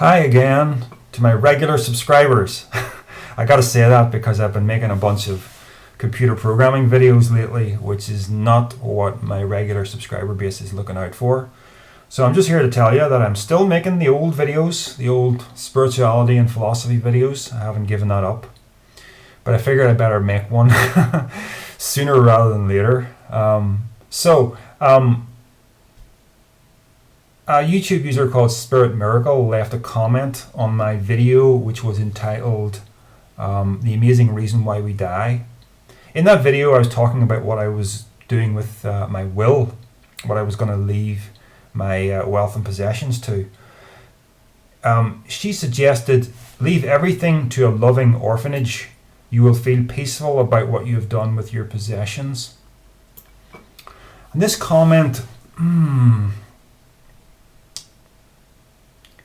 Hi again to my regular subscribers. I gotta say that because I've been making a bunch of computer programming videos lately, which is not what my regular subscriber base is looking out for. So I'm just here to tell you that I'm still making the old videos, the old spirituality and philosophy videos. I haven't given that up. But I figured I better make one sooner rather than later. A YouTube user called Spirit Miracle left a comment on my video which was entitled The Amazing Reason Why We Die. In that video I was talking about what I was doing with my will, what I was going to leave my wealth and possessions to. She suggested, leave everything to a loving orphanage. You will feel peaceful about what you have done with your possessions. And this comment,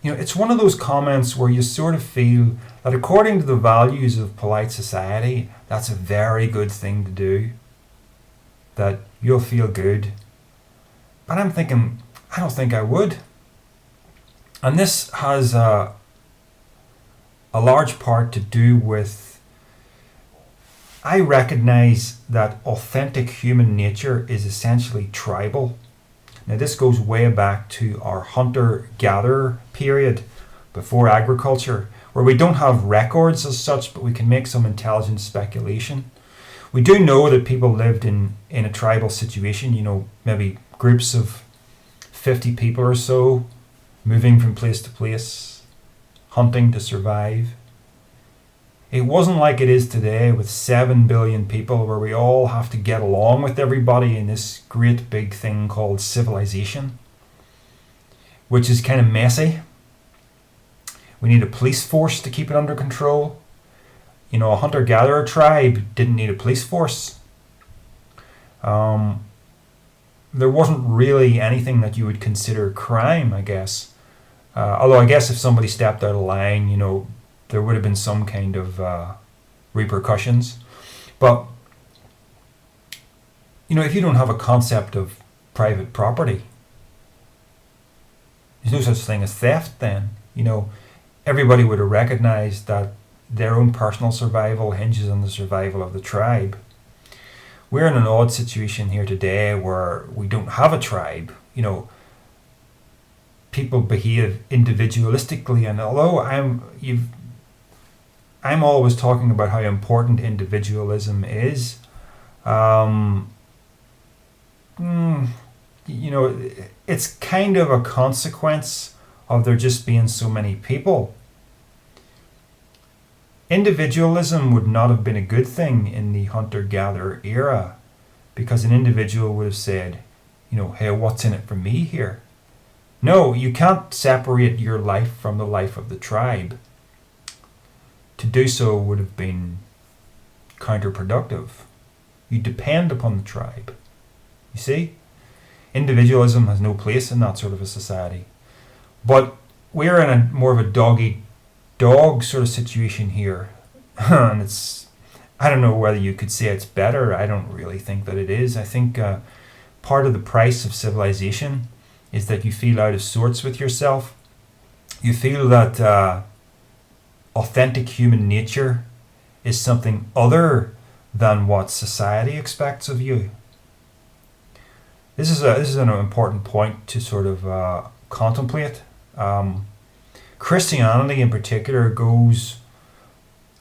it's one of those comments where you sort of feel that according to the values of polite society, that's a very good thing to do, that you'll feel good. But I'm thinking, I don't think I would. And this has a large part to do with, I recognize that authentic human nature is essentially tribal. Now this goes way back to our hunter-gatherer period before agriculture, where we don't have records as such, but we can make some intelligent speculation. We do know that people lived in a tribal situation, maybe groups of 50 people or so, moving from place to place, hunting to survive. It wasn't like it is today with 7 billion people where we all have to get along with everybody in this great big thing called civilization, which is kind of messy. We need a police force to keep it under control. A hunter-gatherer tribe didn't need a police force. There wasn't really anything that you would consider crime, I guess. Although I guess if somebody stepped out of line, there would have been some kind of repercussions. But, if you don't have a concept of private property, there's no such thing as theft then. Everybody would have recognized that their own personal survival hinges on the survival of the tribe. We're in an odd situation here today where we don't have a tribe. People behave individualistically, and although I'm always talking about how important individualism is. It's kind of a consequence of there just being so many people. Individualism would not have been a good thing in the hunter-gatherer era, because an individual would have said, hey, what's in it for me here? No, you can't separate your life from the life of the tribe. To do so would have been counterproductive. You depend upon the tribe. You see? Individualism has no place in that sort of a society. But we're in a more of a dog-eat-dog sort of situation here. And I don't know whether you could say it's better. I don't really think that it is. I think part of the price of civilization is that you feel out of sorts with yourself. You feel that authentic human nature is something other than what society expects of you. This is an important point to sort of contemplate. Christianity in particular goes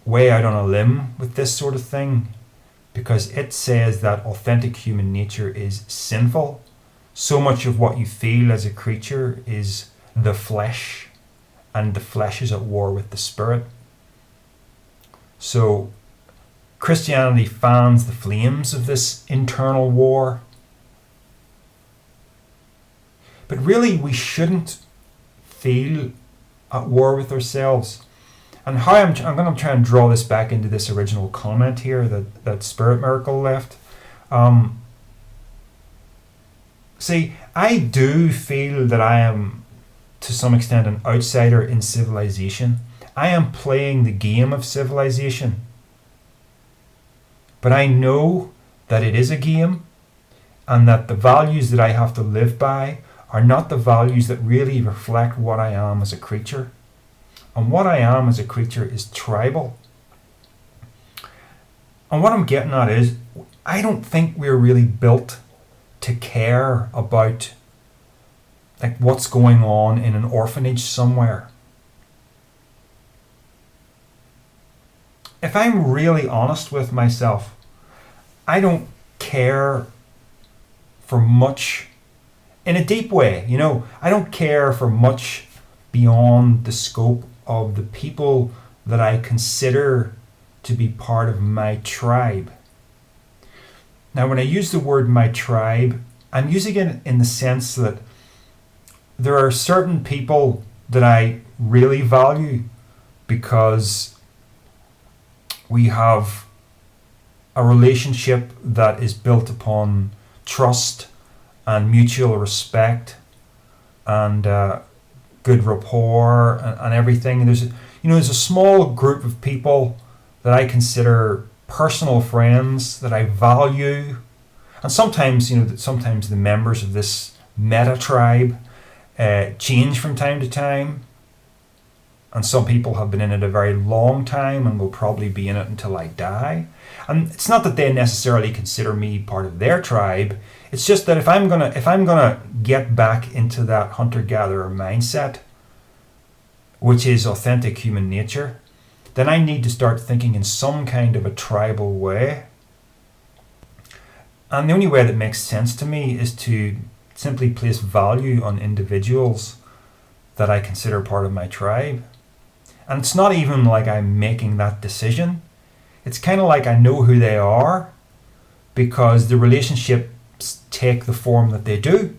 way out on a limb with this sort of thing, because it says that authentic human nature is sinful. So much of what you feel as a creature is the flesh, and the flesh is at war with the spirit. So Christianity fans the flames of this internal war. But really we shouldn't feel at war with ourselves. And how I'm going to try and draw this back into this original comment here that Spirit Miracle left. See, I do feel that I am, to some extent, an outsider in civilization. I am playing the game of civilization. But I know that it is a game, and that the values that I have to live by are not the values that really reflect what I am as a creature. And what I am as a creature is tribal. And what I'm getting at is, I don't think we're really built to care about like what's going on in an orphanage somewhere. If I'm really honest with myself, I don't care for much in a deep way. I don't care for much beyond the scope of the people that I consider to be part of my tribe. Now, when I use the word my tribe, I'm using it in the sense that there are certain people that I really value because we have a relationship that is built upon trust and mutual respect and good rapport and everything. There's a small group of people that I consider personal friends that I value, and sometimes the members of this meta tribe change from time to time, and some people have been in it a very long time and will probably be in it until I die. And it's not that they necessarily consider me part of their tribe. It's just that if I'm gonna get back into that hunter-gatherer mindset, which is authentic human nature, then I need to start thinking in some kind of a tribal way. And the only way that makes sense to me is to simply place value on individuals that I consider part of my tribe. And it's not even like I'm making that decision. It's kind of like I know who they are because the relationships take the form that they do.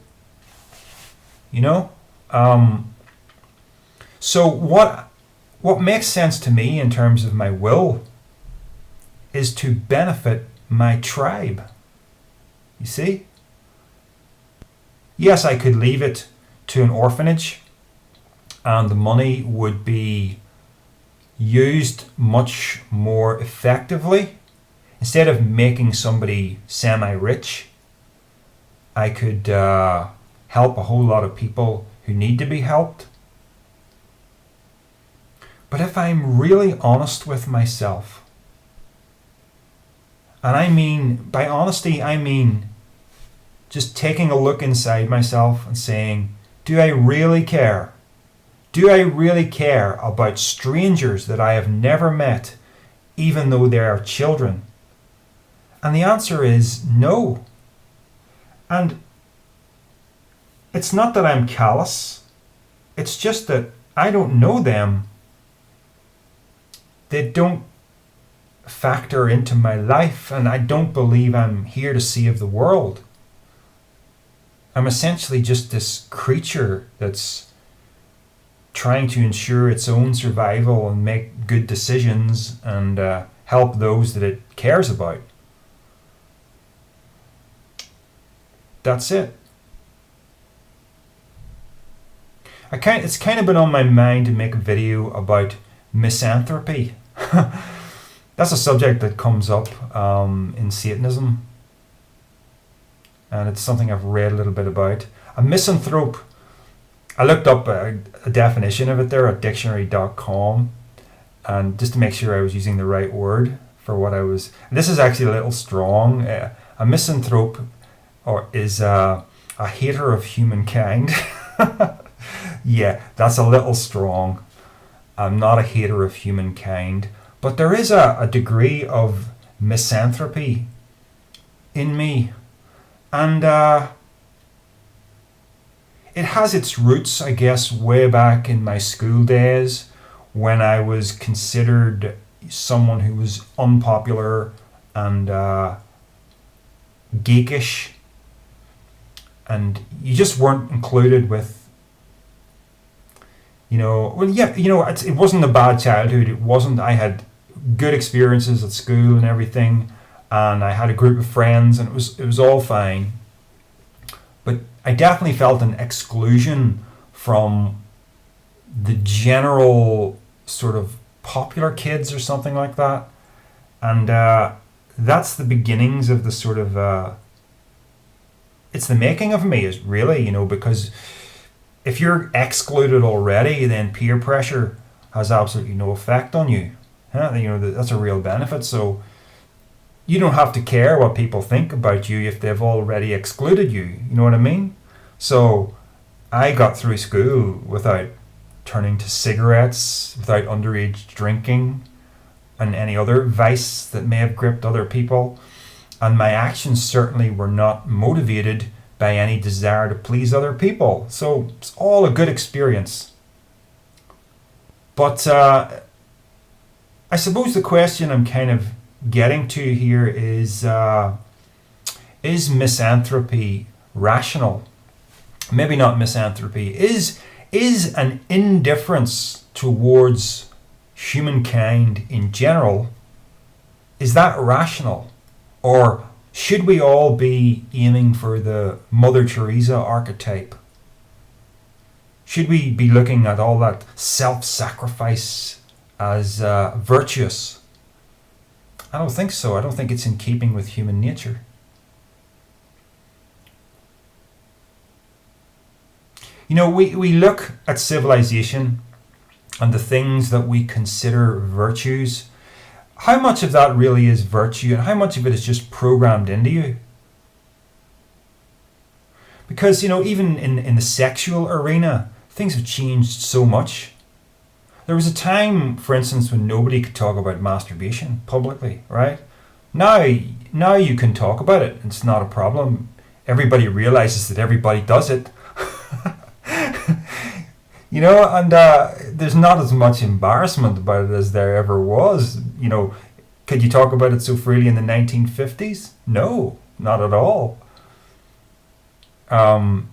So what makes sense to me in terms of my will is to benefit my tribe. You see? Yes, I could leave it to an orphanage and the money would be used much more effectively. Instead of making somebody semi-rich, I could help a whole lot of people who need to be helped. But if I'm really honest with myself, and I mean, by honesty, I mean just taking a look inside myself and saying, do I really care? Do I really care about strangers that I have never met, even though they are children? And the answer is no. And it's not that I'm callous. It's just that I don't know them. They don't factor into my life, and I don't believe I'm here to save the world. I'm essentially just this creature that's trying to ensure its own survival and make good decisions and help those that it cares about. That's it. It's kind of been on my mind to make a video about misanthropy. That's a subject that comes up in Satanism, and it's something I've read a little bit about. A misanthrope, I looked up a definition of it there at dictionary.com, and just to make sure I was using the right word for what I was. This is actually a little strong. A misanthrope is a hater of humankind. Yeah, that's a little strong. I'm not a hater of humankind, but there is a degree of misanthropy in me, and it has its roots, I guess, way back in my school days when I was considered someone who was unpopular and geekish, and you just weren't included with. It wasn't a bad childhood. It wasn't. I had good experiences at school and everything, and I had a group of friends, and it was all fine. But I definitely felt an exclusion from the general sort of popular kids or something like that, and that's the beginnings of the sort of. It's the making of me, is really, because if you're excluded already, then peer pressure has absolutely no effect on you. That's a real benefit. So you don't have to care what people think about you if they've already excluded you. You know what I mean? So I got through school without turning to cigarettes, without underage drinking, and any other vice that may have gripped other people. And my actions certainly were not motivated by any desire to please other people. So it's all a good experience. But I suppose the question I'm kind of getting to here is misanthropy rational? Maybe not misanthropy. Is an indifference towards humankind in general, is that rational? Or should we all be aiming for the Mother Teresa archetype? Should we be looking at all that self-sacrifice as virtuous? I don't think so. I don't think it's in keeping with human nature. We look at civilization and the things that we consider virtues. How much of that really is virtue and how much of it is just programmed into you? Because, even in the sexual arena, things have changed so much. There was a time, for instance, when nobody could talk about masturbation publicly, right? Now you can talk about it. It's not a problem. Everybody realizes that everybody does it. And there's not as much embarrassment about it as there ever was. Could you talk about it so freely in the 1950s? No, not at all. And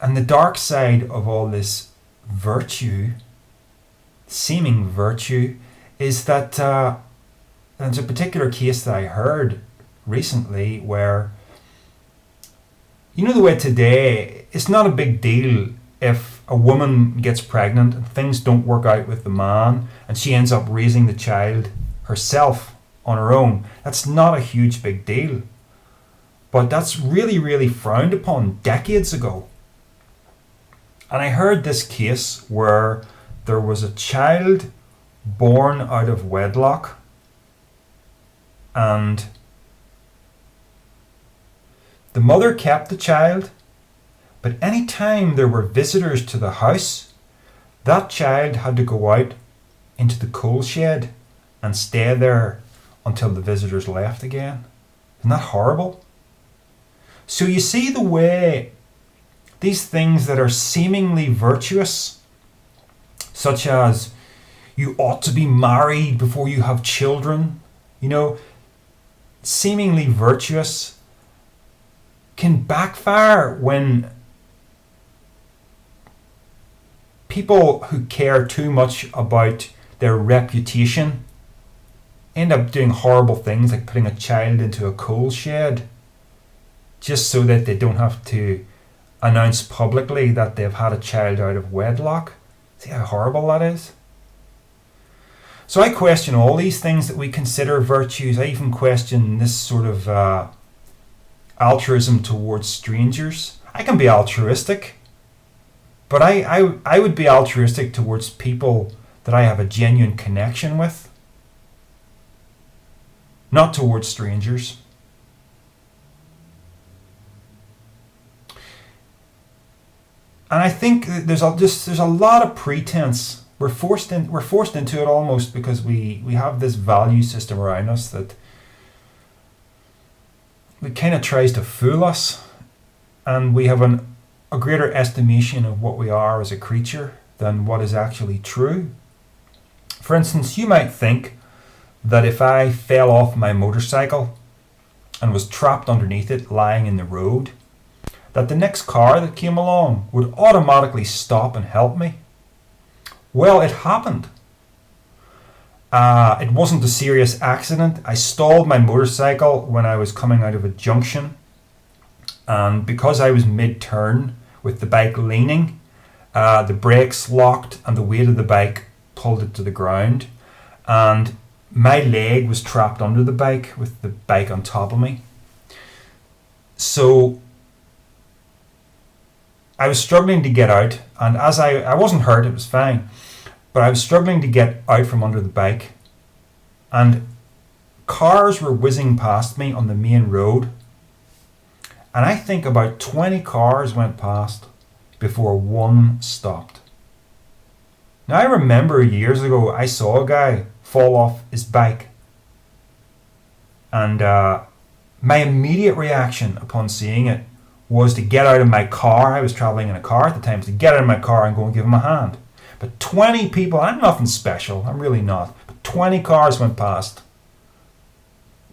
the dark side of all this seeming virtue, is that there's a particular case that I heard recently where, the way today, it's not a big deal if a woman gets pregnant and things don't work out with the man and she ends up raising the child herself on her own. That's not a huge big deal. But that's really, really frowned upon decades ago. And I heard this case where there was a child born out of wedlock, and the mother kept the child, but any time there were visitors to the house, that child had to go out into the coal shed and stay there until the visitors left again. Isn't that horrible? So you see the way these things that are seemingly virtuous, such as you ought to be married before you have children, seemingly virtuous, can backfire when people who care too much about their reputation end up doing horrible things like putting a child into a coal shed just so that they don't have to announce publicly that they've had a child out of wedlock. See how horrible that is? So I question all these things that we consider virtues. I even question this sort of altruism towards strangers. I can be altruistic, but I would be altruistic towards people that I have a genuine connection with, not towards strangers. And I think there's a lot of pretense. We're forced into it almost because we have this value system around us that it kind of tries to fool us, and we have a greater estimation of what we are as a creature than what is actually true. For instance, you might think that if I fell off my motorcycle and was trapped underneath it lying in the road, that the next car that came along would automatically stop and help me. Well, it happened. It wasn't a serious accident. I stalled my motorcycle when I was coming out of a junction, and because I was mid-turn with the bike leaning, the brakes locked and the weight of the bike pulled it to the ground, and my leg was trapped under the bike with the bike on top of me. So I was struggling to get out, and as I wasn't hurt, it was fine, but I was struggling to get out from under the bike, and cars were whizzing past me on the main road, and I think about 20 cars went past before one stopped. Now I remember years ago I saw a guy fall off his bike, and my immediate reaction upon seeing it was to get out of my car. I was traveling in a car at the time, to get out of my car and go and give him a hand. But 20 people, I'm nothing special, I'm really not, but 20 cars went past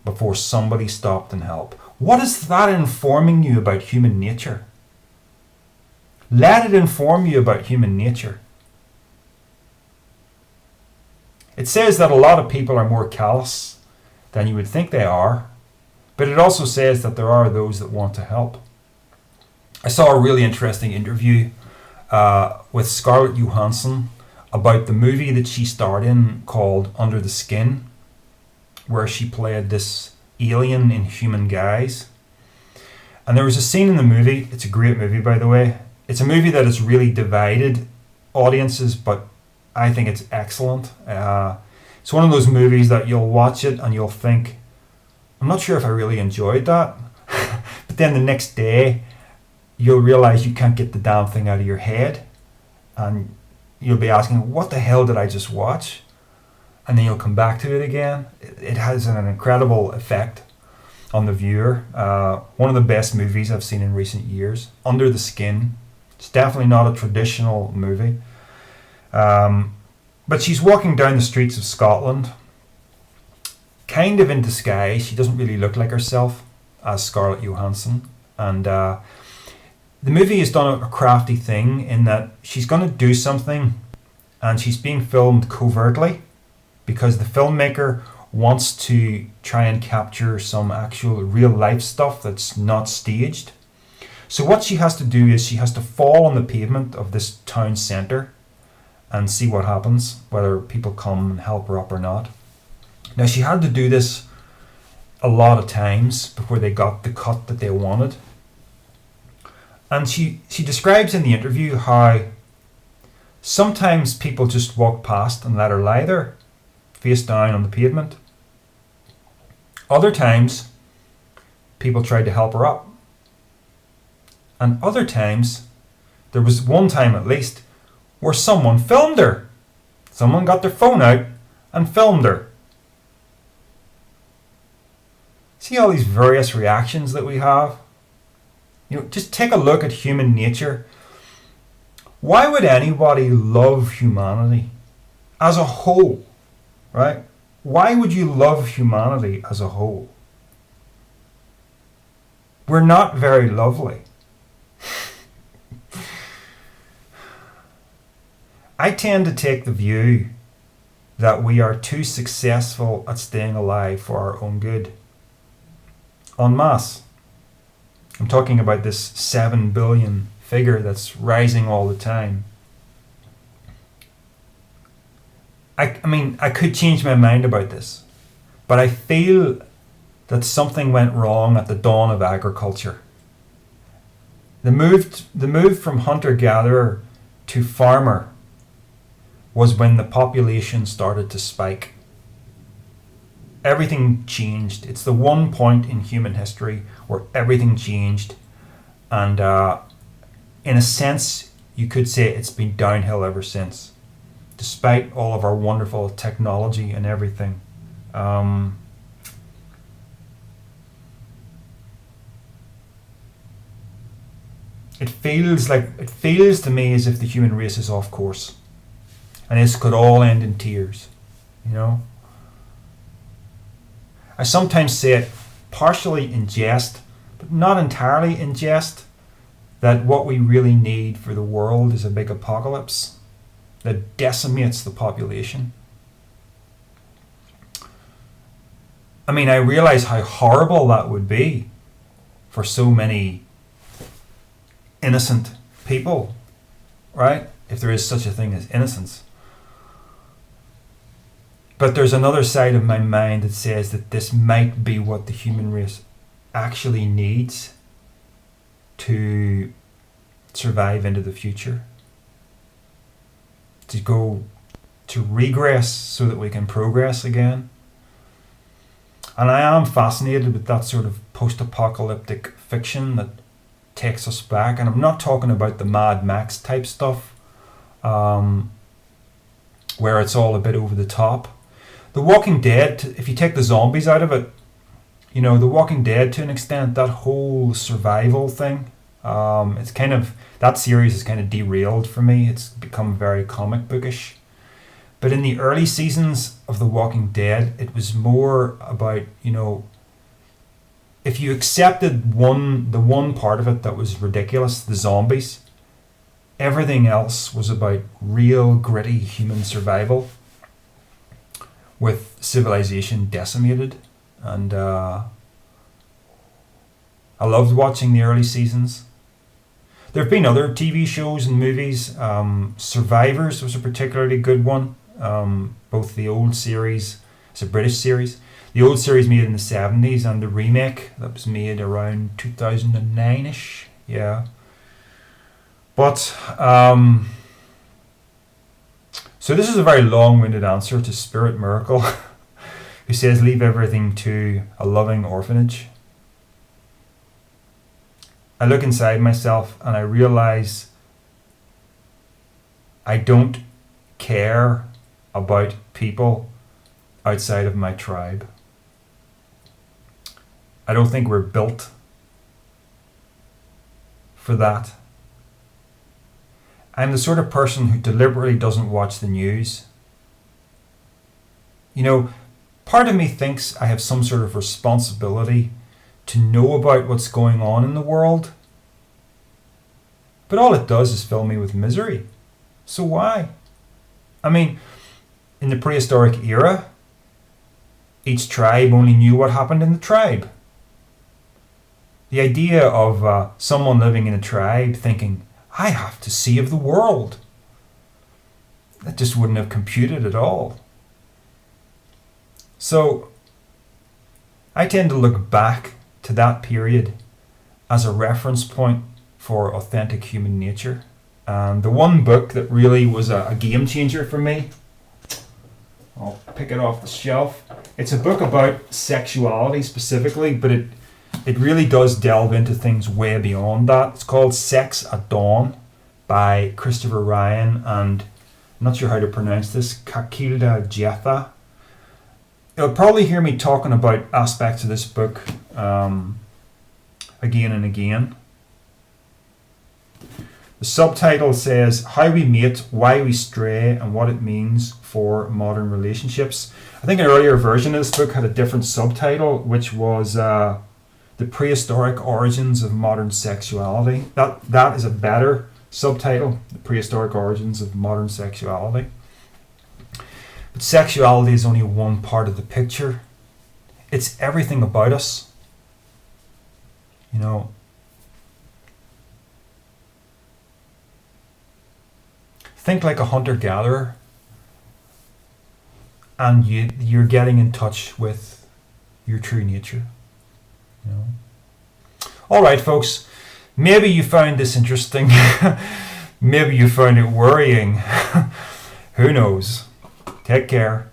before somebody stopped and helped. What is that informing you about human nature? Let it inform you about human nature. It says that a lot of people are more callous than you would think they are, but it also says that there are those that want to help. I saw a really interesting interview with Scarlett Johansson about the movie that she starred in called Under the Skin, where she played this alien in human guise. And there was a scene in the movie, it's a great movie by the way, it's a movie that has really divided audiences, but I think it's excellent. It's one of those movies that you'll watch it and you'll think, I'm not sure if I really enjoyed that. But then the next day, you'll realize you can't get the damn thing out of your head. And you'll be asking, what the hell did I just watch? And then you'll come back to it again. It has an incredible effect on the viewer. One of the best movies I've seen in recent years. Under the Skin. It's definitely not a traditional movie. But she's walking down the streets of Scotland, kind of in disguise. She doesn't really look like herself as Scarlett Johansson. And the movie has done a crafty thing in that she's going to do something and she's being filmed covertly because the filmmaker wants to try and capture some actual real life stuff that's not staged. So what she has to do is she has to fall on the pavement of this town centre and see what happens, whether people come and help her up or not. Now she had to do this a lot of times before they got the cut that they wanted. And she describes in the interview how sometimes people just walk past and let her lie there, face down on the pavement. Other times, people tried to help her up. And other times, there was one time at least, where someone filmed her. Someone got their phone out and filmed her. See all these various reactions that we have? Just take a look at human nature. Why would anybody love humanity as a whole, right? Why would you love humanity as a whole? We're not very lovely. I tend to take the view that we are too successful at staying alive for our own good. En masse. I'm talking about this 7 billion figure that's rising all the time. I mean, I could change my mind about this, but I feel that something went wrong at the dawn of agriculture. The move from hunter-gatherer to farmer was when the population started to spike. Everything changed. It's the one point in human history where everything changed, and in a sense you could say it's been downhill ever since, despite all of our wonderful technology and everything. It feels to me as if the human race is off course, and this could all end in tears, I sometimes say it partially in jest, but not entirely in jest, that what we really need for the world is a big apocalypse that decimates the population. I mean, I realize how horrible that would be for so many innocent people, right? If there is such a thing as innocence. But there's another side of my mind that says that this might be what the human race actually needs to survive into the future, to regress so that we can progress again. And I am fascinated with that sort of post-apocalyptic fiction that takes us back. And I'm not talking about the Mad Max type stuff, where it's all a bit over the top. The Walking Dead, if you take the zombies out of it, The Walking Dead to an extent, that whole survival thing, it's kind of, that series is kind of derailed for me. It's become very comic bookish. But in the early seasons of The Walking Dead, it was more about, if you accepted the one part of it that was ridiculous, the zombies, everything else was about real gritty human survival with civilization decimated. And I loved watching the early seasons. There have been other TV shows and movies. Survivors was a particularly good one. Both the old series, it's a British series, the old series made in the 70s, and the remake that was made around 2009ish. Yeah. But so this is a very long-winded answer to Spirit Miracle, who says leave everything to a loving orphanage. I look inside myself and I realize I don't care about people outside of my tribe. I don't think we're built for that. I'm the sort of person who deliberately doesn't watch the news. Part of me thinks I have some sort of responsibility to know about what's going on in the world. But all it does is fill me with misery. So why? In the prehistoric era, each tribe only knew what happened in the tribe. The idea of someone living in a tribe thinking, I have to see of the world, that just wouldn't have computed at all. So I tend to look back to that period as a reference point for authentic human nature. And the one book that really was a game changer for me, I'll pick it off the shelf. It's a book about sexuality specifically, but it really does delve into things way beyond that. It's called Sex at Dawn by Christopher Ryan and, I'm not sure how to pronounce this, Kakilda Jetha. You'll probably hear me talking about aspects of this book again and again. The subtitle says, How We Mate, Why We Stray, and What It Means for Modern Relationships. I think an earlier version of this book had a different subtitle, which was The Prehistoric Origins of Modern Sexuality. That is a better subtitle, The Prehistoric Origins of Modern Sexuality. But sexuality is only one part of the picture. It's everything about us. Think like a hunter-gatherer, and you're getting in touch with your true nature. All right, folks. Maybe you found this interesting. Maybe you found it worrying. Who knows? Take care.